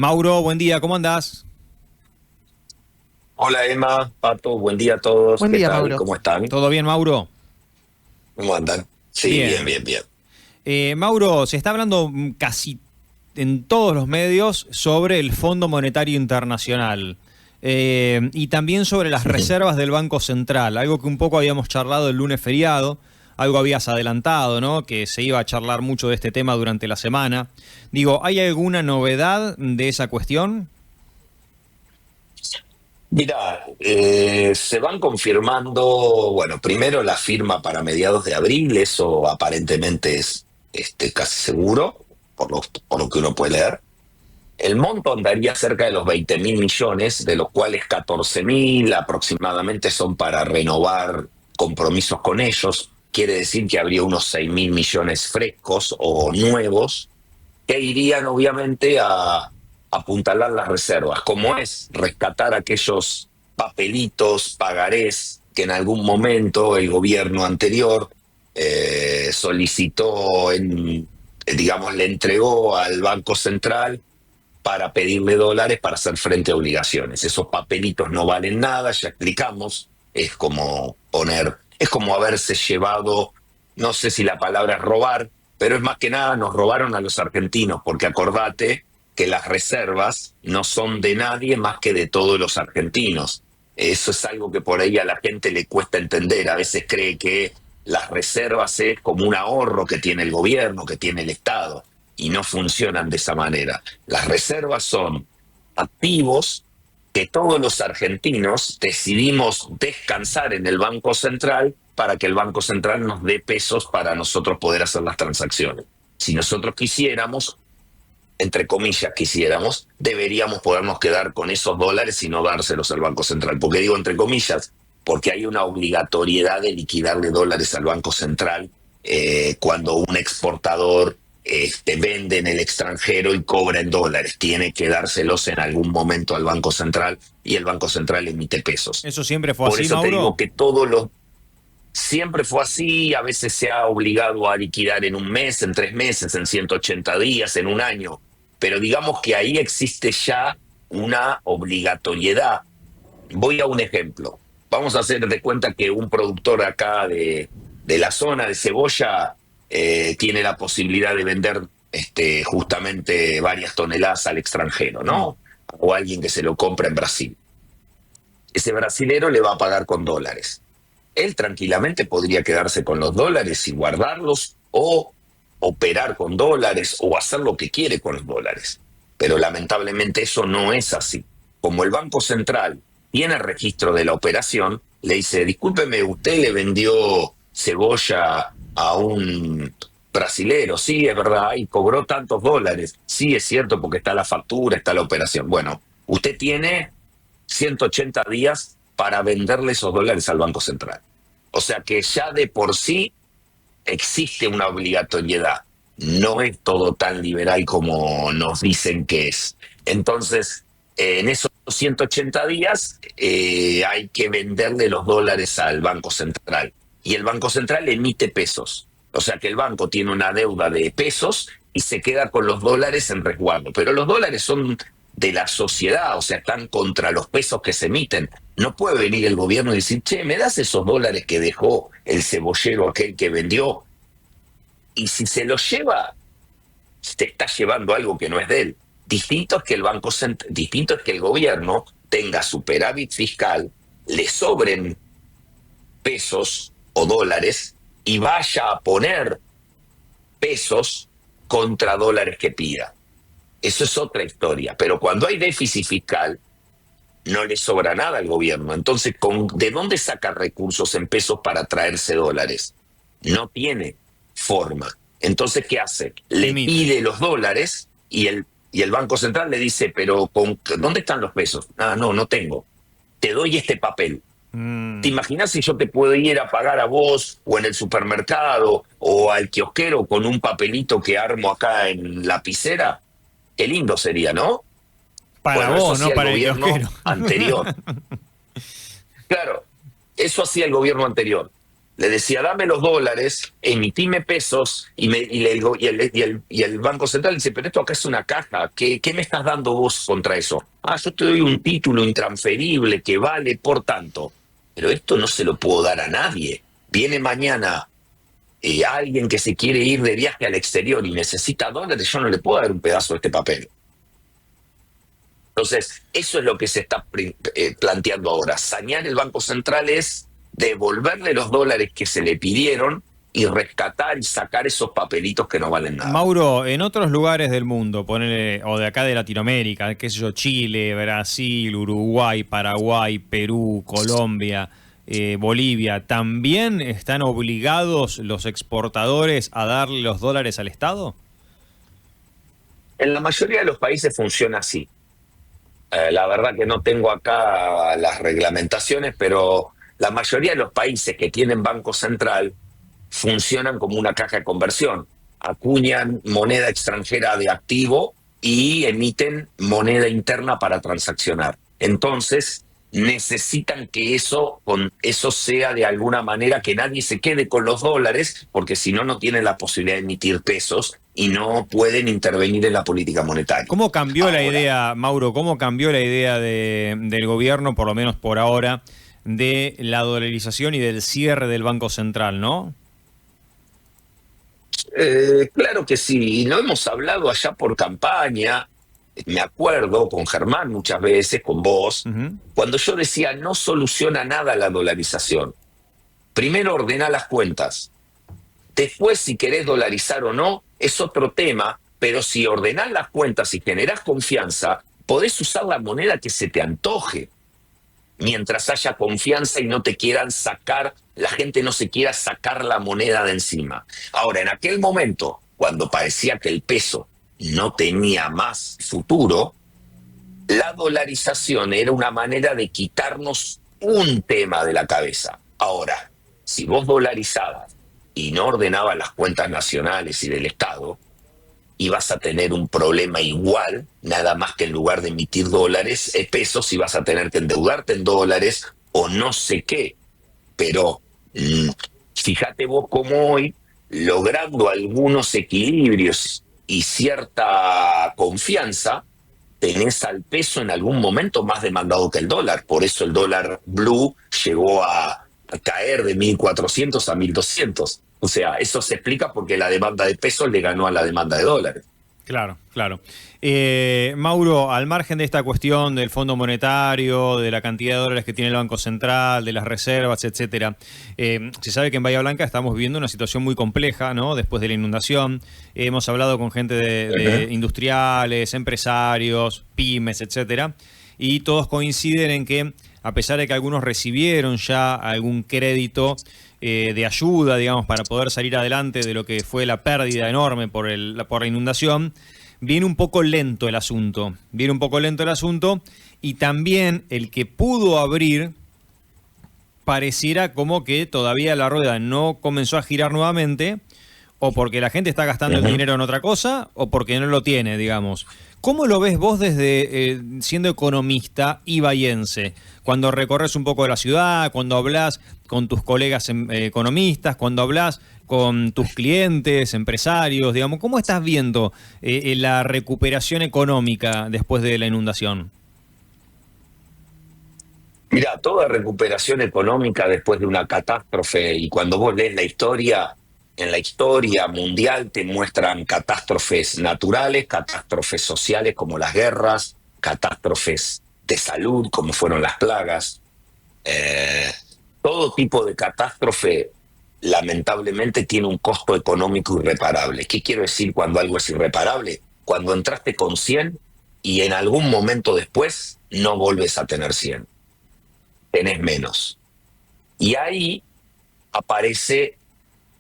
Mauro, buen día, ¿cómo andás? Hola Emma, Pato, buen día a todos. Buen ¿Qué día, tal? Mauro. ¿Cómo están? ¿Todo bien, Mauro? ¿Cómo andan? Sí, bien, Bien. bien, bien. Mauro, se está hablando casi en todos los medios sobre el Fondo Monetario Internacional y también sobre las reservas del Banco Central, algo que un poco habíamos charlado el lunes feriado, algo habías adelantado, ¿no? Que se iba a charlar mucho de este tema durante la semana. Digo, ¿hay alguna novedad de esa cuestión? Mira, se van confirmando, bueno, primero la firma para mediados de abril, eso aparentemente es casi seguro, por lo que uno puede leer. El monto andaría cerca de los 20.000 millones, de los cuales 14.000 aproximadamente son para renovar compromisos con ellos. Quiere decir que habría unos 6.000 millones frescos o nuevos que irían obviamente a apuntalar las reservas, como es rescatar aquellos papelitos, pagarés que en algún momento el gobierno anterior solicitó, digamos, le entregó al Banco Central para pedirle dólares para hacer frente a obligaciones. Esos papelitos no valen nada, ya explicamos, es como haberse llevado, no sé si la palabra es robar, pero es más que nada nos robaron a los argentinos, porque acordate que las reservas no son de nadie más que de todos los argentinos. Eso es algo que por ahí a la gente le cuesta entender. A veces cree que las reservas es como un ahorro que tiene el gobierno, que tiene el Estado, y no funcionan de esa manera. Las reservas son activos que todos los argentinos decidimos descansar en el Banco Central para que el Banco Central nos dé pesos para nosotros poder hacer las transacciones. Si nosotros quisiéramos, entre comillas quisiéramos, deberíamos podernos quedar con esos dólares y no dárselos al Banco Central. ¿Por qué digo entre comillas? Porque hay una obligatoriedad de liquidarle dólares al Banco Central cuando un exportador vende en el extranjero y cobra en dólares. Tiene que dárselos en algún momento al Banco Central y el Banco Central emite pesos. ¿Eso siempre fue Por así, eso te digo Mauro? que siempre fue así. A veces se ha obligado a liquidar en un mes, en 3 meses, en 180 días, en un año. Pero digamos que ahí existe ya una obligatoriedad. Voy a un ejemplo. Vamos a hacer de cuenta que un productor acá de la zona de cebolla tiene la posibilidad de vender justamente varias toneladas al extranjero, ¿no? O alguien que se lo compra en Brasil. Ese brasilero le va a pagar con dólares. Él tranquilamente podría quedarse con los dólares y guardarlos o operar con dólares o hacer lo que quiere con los dólares. Pero lamentablemente eso no es así. Como el Banco Central tiene registro de la operación, le dice, discúlpeme, usted le vendió cebolla a un brasilero, sí, es verdad, y cobró tantos dólares, sí, es cierto, porque está la factura, está la operación. Bueno, usted tiene 180 días para venderle esos dólares al Banco Central. O sea que ya de por sí existe una obligatoriedad. No es todo tan liberal como nos dicen que es. Entonces, en esos 180 días hay que venderle los dólares al Banco Central. Y el Banco Central emite pesos. O sea que el banco tiene una deuda de pesos y se queda con los dólares en resguardo. Pero los dólares son de la sociedad, o sea, están contra los pesos que se emiten. No puede venir el gobierno y decir, che, ¿me das esos dólares que dejó el cebollero aquel que vendió? Y si se los lleva, te está llevando algo que no es de él. Distinto es que el gobierno tenga superávit fiscal, le sobren pesos o dólares y vaya a poner pesos contra dólares que pida. Eso es otra historia. Pero cuando hay déficit fiscal, no le sobra nada al gobierno. Entonces, ¿de dónde saca recursos en pesos para traerse dólares? No tiene forma. Entonces, ¿qué hace? Le Emite. pide los dólares y el Banco Central le dice, pero ¿dónde están los pesos? Ah, no, no tengo. Te doy este papel. ¿Te Mm. imaginas si yo te puedo ir a pagar a vos o en el supermercado o al kiosquero con un papelito que armo acá en lapicera? Qué lindo sería, ¿no? Para Bueno, eso vos, no hacía el para el gobierno kiosquero. anterior. Claro, eso hacía el gobierno anterior. Le decía, dame los dólares, emitime pesos, y el Banco Central dice, pero esto acá es una caja, ¿qué me estás dando vos contra eso? Ah, yo te doy un título intransferible que vale por tanto. Pero esto no se lo puedo dar a nadie. Viene mañana alguien que se quiere ir de viaje al exterior y necesita dólares, yo no le puedo dar un pedazo de este papel. Entonces, eso es lo que se está planteando ahora. Sanear el Banco Central es devolverle los dólares que se le pidieron y rescatar y sacar esos papelitos que no valen nada. Mauro, en otros lugares del mundo, ponele, o de acá de Latinoamérica, qué sé yo, Chile, Brasil, Uruguay, Paraguay, Perú, Colombia, Bolivia, ¿también están obligados los exportadores a darle los dólares al Estado? En la mayoría de los países funciona así. La verdad que no tengo acá las reglamentaciones, pero la mayoría de los países que tienen Banco Central funcionan como una caja de conversión. Acuñan moneda extranjera de activo y emiten moneda interna para transaccionar. Entonces, necesitan que eso sea de alguna manera, que nadie se quede con los dólares, porque si no, no tienen la posibilidad de emitir pesos y no pueden intervenir en la política monetaria. ¿Cómo cambió la idea, Mauro, cómo cambió la idea del gobierno, por lo menos por ahora, de la dolarización y del cierre del Banco Central, no? Claro que sí, y lo hemos hablado allá por campaña, me acuerdo con Germán muchas veces, con vos, cuando yo decía no soluciona nada la dolarización. Primero ordena las cuentas, después si querés dolarizar o no es otro tema, pero si ordenás las cuentas y generás confianza, podés usar la moneda que se te antoje. Mientras haya confianza y no te quieran sacar, la gente no se quiera sacar la moneda de encima. Ahora, en aquel momento, cuando parecía que el peso no tenía más futuro, la dolarización era una manera de quitarnos un tema de la cabeza. Ahora, si vos dolarizabas y no ordenabas las cuentas nacionales y del Estado, ibas a tener un problema igual, nada más que en lugar de emitir dólares, pesos, ibas a tener que endeudarte en dólares o no sé qué. Pero fíjate vos cómo hoy, logrando algunos equilibrios y cierta confianza, tenés al peso en algún momento más demandado que el dólar. Por eso el dólar blue llegó a caer de 1.400 a 1.200. O sea, eso se explica porque la demanda de pesos le ganó a la demanda de dólares. Claro, claro. Mauro, al margen de esta cuestión del Fondo Monetario, de la cantidad de dólares que tiene el Banco Central, de las reservas, etcétera, se sabe que en Bahía Blanca estamos viviendo una situación muy compleja, ¿no? Después de la inundación. Hemos hablado con gente de industriales, empresarios, pymes, etcétera, y todos coinciden en que, a pesar de que algunos recibieron ya algún crédito de ayuda, digamos, para poder salir adelante de lo que fue la pérdida enorme por la inundación, viene un poco lento el asunto. Y también el que pudo abrir pareciera como que todavía la rueda no comenzó a girar nuevamente, o porque la gente está gastando el dinero en otra cosa, o porque no lo tiene, digamos. ¿Cómo lo ves vos desde siendo economista y bahiense? Cuando recorres un poco de la ciudad, cuando hablas con tus colegas economistas, cuando hablas con tus clientes, empresarios, digamos, ¿cómo estás viendo la recuperación económica después de la inundación? Mira, toda recuperación económica después de una catástrofe, y cuando vos lees la historia, en la historia mundial te muestran catástrofes naturales, catástrofes sociales como las guerras, catástrofes de salud como fueron las plagas. Todo tipo de catástrofe lamentablemente tiene un costo económico irreparable. ¿Qué quiero decir cuando algo es irreparable? Cuando entraste con 100 y en algún momento después no vuelves a tener 100. Tenés menos. Y ahí aparece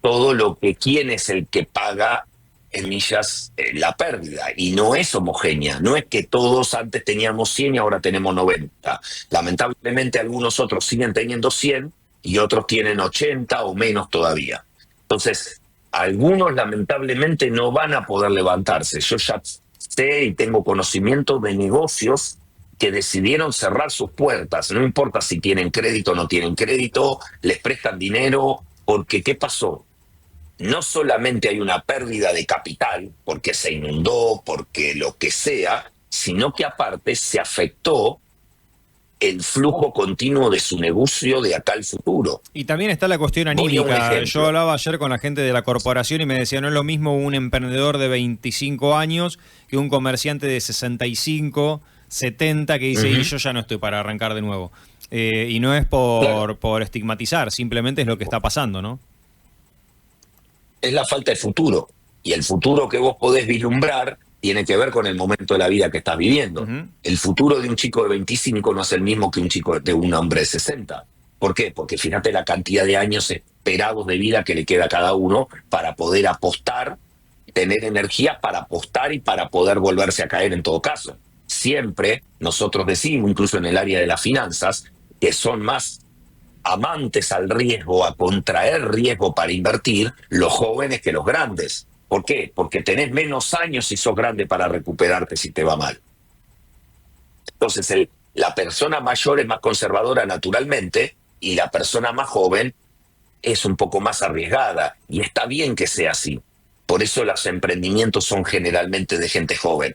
todo lo que quién es el que paga, en millas, la pérdida. Y no es homogénea. No es que todos antes teníamos 100 y ahora tenemos 90. Lamentablemente algunos otros siguen teniendo 100 y otros tienen 80 o menos todavía. Entonces, algunos lamentablemente no van a poder levantarse. Yo ya sé y tengo conocimiento de negocios que decidieron cerrar sus puertas. No importa si tienen crédito o no tienen crédito, les prestan dinero porque ¿qué pasó? No solamente hay una pérdida de capital, porque se inundó, porque lo que sea, sino que aparte se afectó el flujo continuo de su negocio de acá al futuro. Y también está la cuestión anímica. Yo hablaba ayer con la gente de la corporación y me decía, no es lo mismo un emprendedor de 25 años que un comerciante de 65, 70 que dice, y yo ya no estoy para arrancar de nuevo. Y no es por estigmatizar, simplemente es lo que está pasando, ¿no? Es la falta de futuro. Y el futuro que vos podés vislumbrar tiene que ver con el momento de la vida que estás viviendo. El futuro de un chico de 25 no es el mismo que un hombre de 60. ¿Por qué? Porque fíjate la cantidad de años esperados de vida que le queda a cada uno para poder apostar, tener energía para apostar y para poder volverse a caer en todo caso. Siempre nosotros decimos, incluso en el área de las finanzas, que son más amantes al riesgo, a contraer riesgo para invertir, los jóvenes que los grandes. ¿Por qué? Porque tenés menos años si sos grande para recuperarte si te va mal. Entonces, la persona mayor es más conservadora naturalmente y la persona más joven es un poco más arriesgada. Y está bien que sea así. Por eso los emprendimientos son generalmente de gente joven.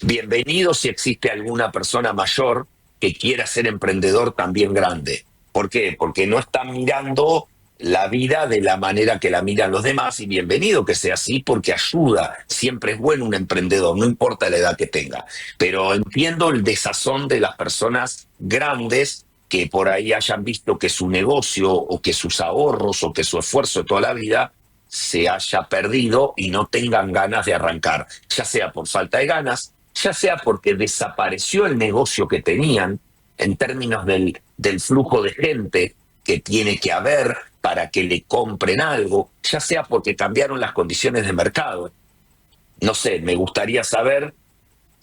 Bienvenido si existe alguna persona mayor que quiera ser emprendedor también grande. ¿Por qué? Porque no están mirando la vida de la manera que la miran los demás, y bienvenido que sea así porque ayuda. Siempre es bueno un emprendedor, no importa la edad que tenga. Pero entiendo el desazón de las personas grandes que por ahí hayan visto que su negocio o que sus ahorros o que su esfuerzo de toda la vida se haya perdido y no tengan ganas de arrancar, ya sea por falta de ganas, ya sea porque desapareció el negocio que tenían en términos del flujo de gente que tiene que haber para que le compren algo, ya sea porque cambiaron las condiciones de mercado. No sé, me gustaría saber,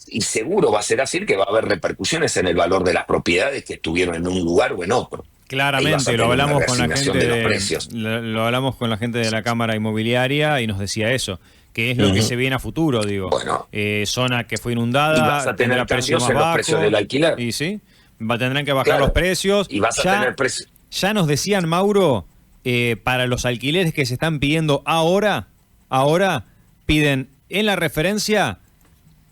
y seguro va a ser así, que va a haber repercusiones en el valor de las propiedades que estuvieron en un lugar o en otro. Claramente, lo hablamos con la gente lo hablamos con la gente de la Cámara Inmobiliaria y nos decía eso, que es lo que se viene a futuro, digo. Bueno, zona que fue inundada, y vas a tener precios en los precios del alquiler. Y sí, tendrán que bajar los precios. Y vas a tener precios. Ya nos decían, Mauro, para los alquileres que se están pidiendo ahora piden en la referencia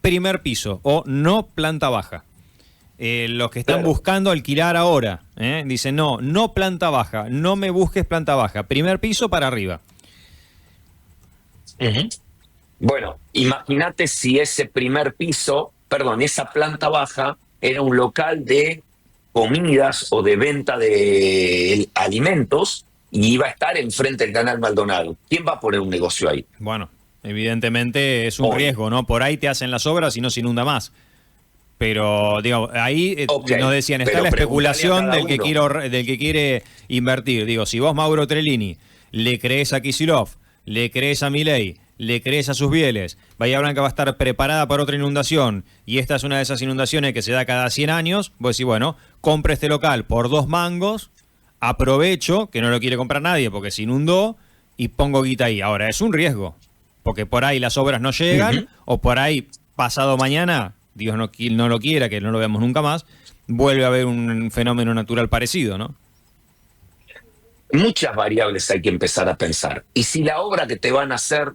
primer piso o no planta baja. Los que están buscando alquilar ahora, dicen no planta baja, no me busques planta baja, primer piso para arriba. Bueno, imagínate si ese primer piso, esa planta baja era un local de comidas o de venta de alimentos y iba a estar enfrente del Canal Maldonado. ¿Quién va a poner un negocio ahí? Bueno, evidentemente es un riesgo, ¿no? Por ahí te hacen las obras y no se inunda más. Pero, digo, ahí nos decían, está la especulación del que quiere invertir. Digo, si vos, Mauro Trellini, le crees a Kicillof, le crees a Milei, le crees a sus bieles, Bahía Blanca va a estar preparada para otra inundación y esta es una de esas inundaciones que se da cada 100 años, vos decís, bueno, compre este local por 2 mangos, aprovecho, que no lo quiere comprar nadie porque se inundó, y pongo guita ahí. Ahora, es un riesgo, porque por ahí las obras no llegan, o por ahí, pasado mañana, Dios no lo quiera, que no lo veamos nunca más, vuelve a haber un fenómeno natural parecido, ¿no? Muchas variables hay que empezar a pensar. Y si la obra que te van a hacer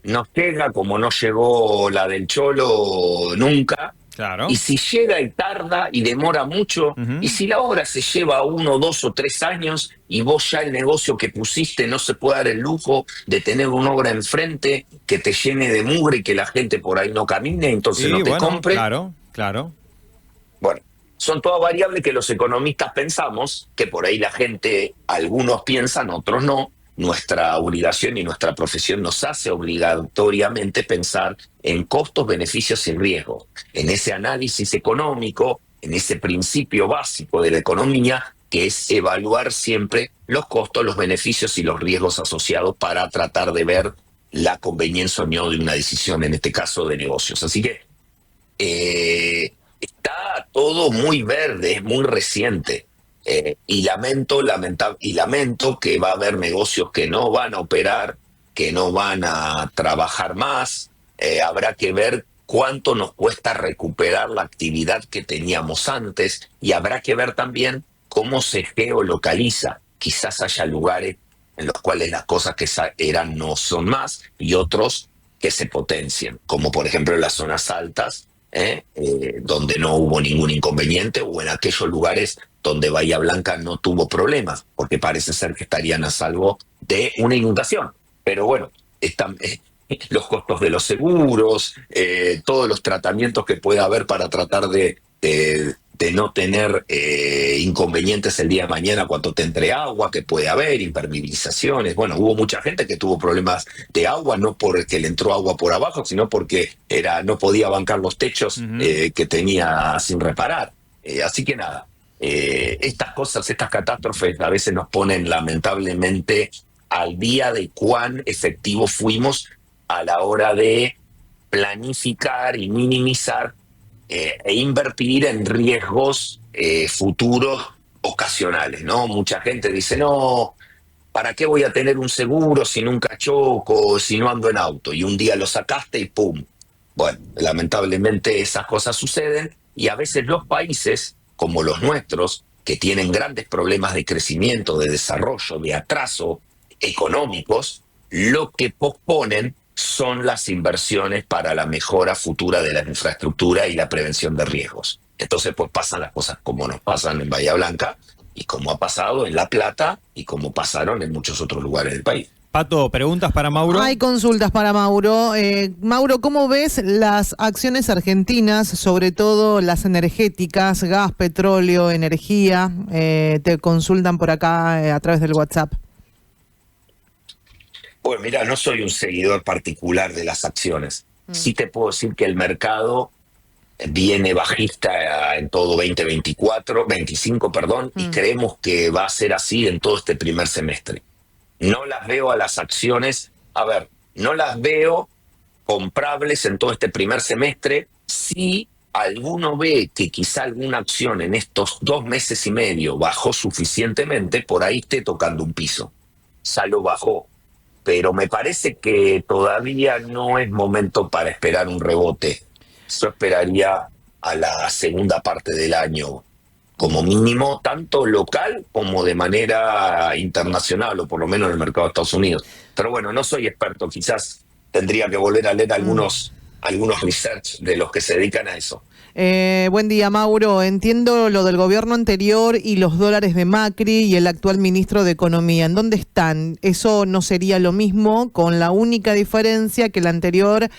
no llega como no llegó la del Cholo nunca, claro. Y si llega y tarda y demora mucho, y si la obra se lleva 1, 2 o 3 años y vos ya el negocio que pusiste no se puede dar el lujo de tener una obra enfrente que te llene de mugre y que la gente por ahí no camine, entonces no te compre. Claro. Bueno, son todas variables que los economistas pensamos, que por ahí la gente, algunos piensan, otros no. Nuestra obligación y nuestra profesión nos hace obligatoriamente pensar en costos, beneficios y riesgos. En ese análisis económico, en ese principio básico de la economía, que es evaluar siempre los costos, los beneficios y los riesgos asociados para tratar de ver la conveniencia o no de una decisión, en este caso de negocios. Así que está todo muy verde, es muy reciente. Y lamento que va a haber negocios que no van a operar, que no van a trabajar más. Habrá que ver cuánto nos cuesta recuperar la actividad que teníamos antes y habrá que ver también cómo se geolocaliza. Quizás haya lugares en los cuales las cosas que eran no son más, y otros que se potencian, como por ejemplo en las zonas altas, donde no hubo ningún inconveniente, o en aquellos lugares donde Bahía Blanca no tuvo problemas, porque parece ser que estarían a salvo de una inundación. Pero bueno, están, los costos de los seguros, todos los tratamientos que pueda haber para tratar de no tener inconvenientes el día de mañana cuando te entre agua, que puede haber, impermeabilizaciones. Bueno, hubo mucha gente que tuvo problemas de agua, no porque le entró agua por abajo, sino porque no podía bancar los techos que tenía sin reparar. Así que nada, estas cosas, estas catástrofes a veces nos ponen lamentablemente al día de cuán efectivos fuimos a la hora de planificar y minimizar e invertir en riesgos futuros ocasionales, ¿no? Mucha gente dice, no, ¿para qué voy a tener un seguro si nunca choco, si no ando en auto? Y un día lo sacaste y ¡pum! Bueno, lamentablemente esas cosas suceden, y a veces los países, como los nuestros, que tienen grandes problemas de crecimiento, de desarrollo, de atraso económicos, lo que posponen son las inversiones para la mejora futura de la infraestructura y la prevención de riesgos. Entonces, pues pasan las cosas como nos pasan en Bahía Blanca, y como ha pasado en La Plata, y como pasaron en muchos otros lugares del país. Pato, ¿preguntas para Mauro? Hay consultas para Mauro. Mauro, ¿cómo ves las acciones argentinas, sobre todo las energéticas, gas, petróleo, energía? Te consultan por acá a través del WhatsApp. Pues mira, no soy un seguidor particular de las acciones. Sí te puedo decir que el mercado viene bajista en todo 25, perdón, y creemos que va a ser así en todo este primer semestre. No las veo a las acciones, no las veo comprables en todo este primer semestre. Si alguno ve que quizá alguna acción en estos 2 meses y medio bajó suficientemente, por ahí esté tocando un piso. Ya lo bajó. Pero me parece que todavía no es momento para esperar un rebote. Yo esperaría a la segunda parte del año, como mínimo, tanto local como de manera internacional, o por lo menos en el mercado de Estados Unidos. Pero bueno, no soy experto, quizás tendría que volver a leer algunos research de los que se dedican a eso. Buen día, Mauro. Entiendo lo del gobierno anterior y los dólares de Macri y el actual ministro de Economía. ¿En dónde están? Eso no sería lo mismo, con la única diferencia que del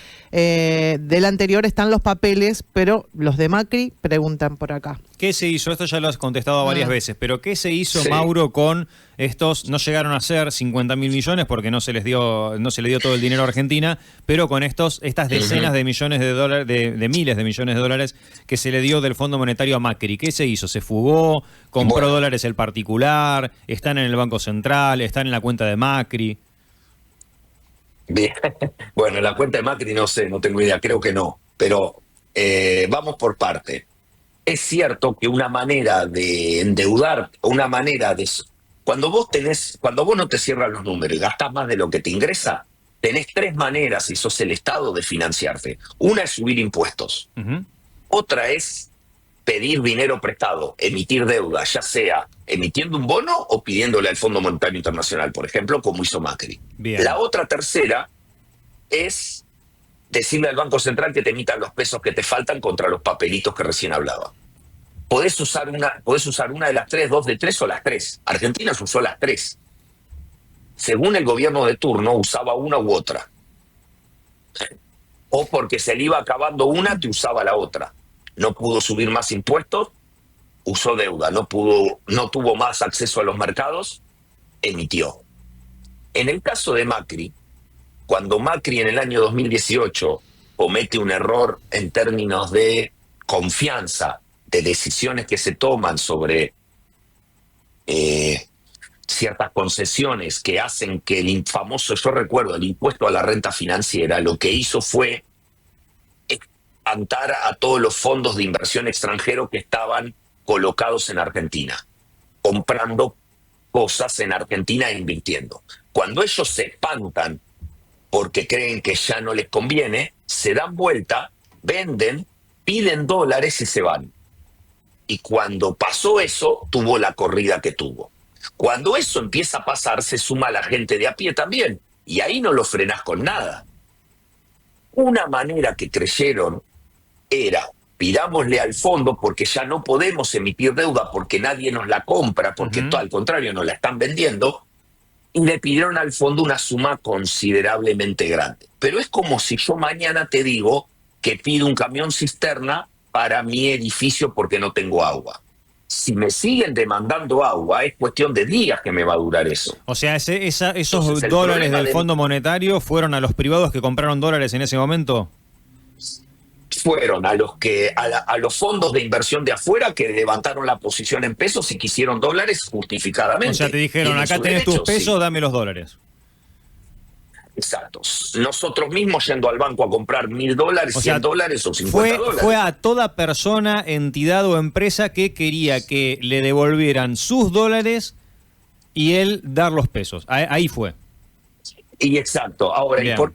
anterior están los papeles, pero los de Macri preguntan por acá. ¿Qué se hizo? Esto ya lo has contestado varias veces, pero ¿qué se hizo, sí, Mauro, con estos? No llegaron a ser 50.000 millones porque no se le dio todo el dinero a Argentina, pero con estas decenas de millones de dólares, de miles de millones de dólares que se le dio del Fondo Monetario a Macri. ¿Qué se hizo? ¿Se fugó? ¿Compró dólares el particular? ¿Están en el Banco Central? ¿Están en la cuenta de Macri? Bien. Bueno, la cuenta de Macri no sé, no tengo idea, creo que no, pero vamos por parte. Es cierto que una manera de endeudar, cuando vos no te cierran los números y gastás más de lo que te ingresa, tenés 3 maneras, si sos el Estado, de financiarte. Una es subir impuestos. Otra es pedir dinero prestado, emitir deuda, ya sea emitiendo un bono o pidiéndole al Fondo Monetario Internacional, por ejemplo, como hizo Macri. Bien. La otra tercera es decirle al Banco Central que te emitan los pesos que te faltan contra los papelitos que recién hablaba. Podés usar una de las 3, 2 de 3 o las 3. Argentina usó las 3. Según el gobierno de turno, usaba una u otra. O porque se le iba acabando una, te usaba la otra. No pudo subir más impuestos, usó deuda. No tuvo más acceso a los mercados, emitió. En el caso de Macri, cuando Macri en el año 2018 comete un error en términos de confianza, de decisiones que se toman sobre ciertas concesiones que hacen que el famoso, yo recuerdo, el impuesto a la renta financiera, lo que hizo fue espantar a todos los fondos de inversión extranjeros que estaban colocados en Argentina, comprando cosas en Argentina e invirtiendo. Cuando ellos se espantan porque creen que ya no les conviene, se dan vuelta, venden, piden dólares y se van. Y cuando pasó eso, tuvo la corrida que tuvo. Cuando eso empieza a pasar, se suma la gente de a pie también, y ahí no lo frenás con nada. Una manera que creyeron era, pidámosle al fondo porque ya no podemos emitir deuda porque nadie nos la compra, porque al contrario nos la están vendiendo, y le pidieron al fondo una suma considerablemente grande. Pero es como si yo mañana te digo que pido un camión cisterna para mi edificio porque no tengo agua. Si me siguen demandando agua, es cuestión de días que me va a durar eso. O sea, esos Entonces, dólares del Fondo Monetario fueron a los privados que compraron dólares en ese momento. Fueron a los fondos de inversión de afuera que levantaron la posición en pesos y quisieron dólares justificadamente. O sea, te dijeron, acá tenés tus pesos, dame los dólares. Exacto. Nosotros mismos yendo al banco a comprar $1.000, o sea, $100 o $50. Fue a toda persona, entidad o empresa que quería que le devolvieran sus dólares y él dar los pesos. Ahí fue. Y exacto. Ahora, Bien. ¿y por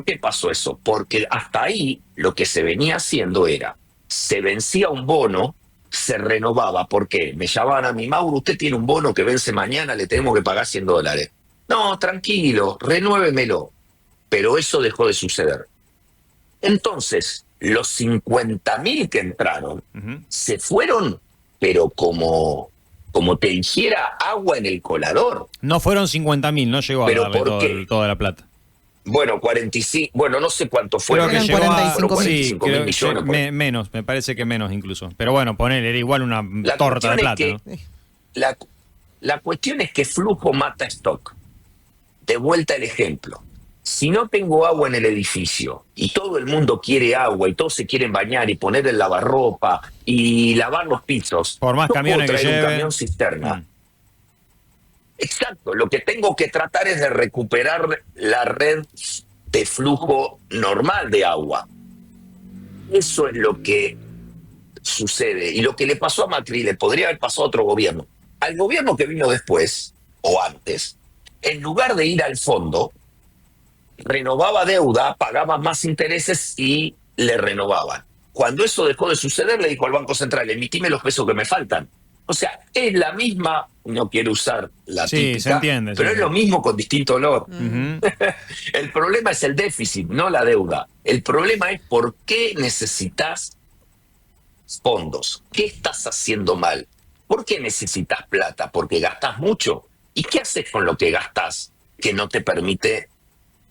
qué pasó eso? Porque hasta ahí lo que se venía haciendo era, se vencía un bono, se renovaba. ¿Por qué? Me llamaban a mí, Mauro, usted tiene un bono que vence mañana, le tenemos que pagar $100. No, tranquilo, renuévemelo. Pero eso dejó de suceder. Entonces, los 50.000 que entraron se fueron, pero como te dijera agua en el colador. No fueron 50.000, no llegó a ¿Pero darle por qué? toda la plata. Bueno, 45, bueno, no sé cuánto fueron. Creo que llegó a 45.000 millones. menos, me parece que menos incluso. Pero bueno, ponele, era igual una La torta de cuestión plata, es ¿no? La cuestión es que flujo mata stock. De vuelta el ejemplo. Si no tengo agua en el edificio y todo el mundo quiere agua y todos se quieren bañar y poner el lavarropa y lavar los pisos, Por más no camiones puedo que traer un lleven. camión cisterna. Exacto, lo que tengo que tratar es de recuperar la red de flujo normal de agua. Eso es lo que sucede. Y lo que le pasó a Macri le podría haber pasado a otro gobierno. Al gobierno que vino después, o antes, en lugar de ir al fondo, renovaba deuda, pagaba más intereses y le renovaban. Cuando eso dejó de suceder, le dijo al Banco Central, emitime los pesos que me faltan. O sea, es la misma, no quiero usar la Sí, típica, se entiende, pero sí. es lo mismo con distinto olor. Ujú. El problema es el déficit, no la deuda. El problema es por qué necesitas fondos. ¿Qué estás haciendo mal? ¿Por qué necesitas plata? ¿Porque gastas mucho? ¿Y qué haces con lo que gastas que no te permite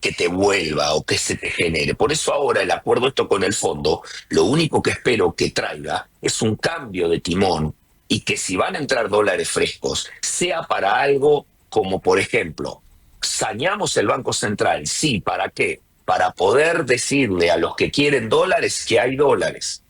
que te vuelva o que se te genere? Por eso ahora el acuerdo esto con el fondo, lo único que espero que traiga es un cambio de timón y que si van a entrar dólares frescos, sea para algo como, por ejemplo, saneamos el Banco Central. Sí, ¿para qué? Para poder decirle a los que quieren dólares que hay dólares.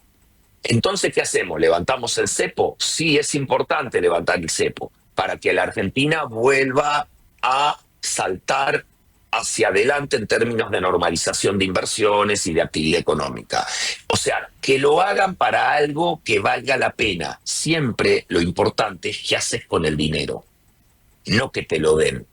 Entonces, ¿qué hacemos? ¿Levantamos el cepo? Sí, es importante levantar el cepo para que la Argentina vuelva a saltar hacia adelante en términos de normalización de inversiones y de actividad económica. O sea, que lo hagan para algo que valga la pena. Siempre lo importante es qué haces con el dinero, no que te lo den,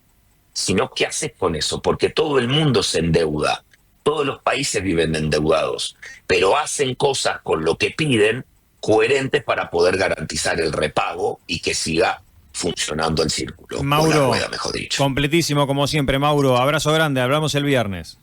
sino qué haces con eso, porque todo el mundo se endeuda. Todos los países viven endeudados, pero hacen cosas con lo que piden coherentes para poder garantizar el repago y que siga funcionando el círculo. Mauro, o la rueda, mejor dicho. completísimo como siempre, Mauro. Abrazo grande, hablamos el viernes.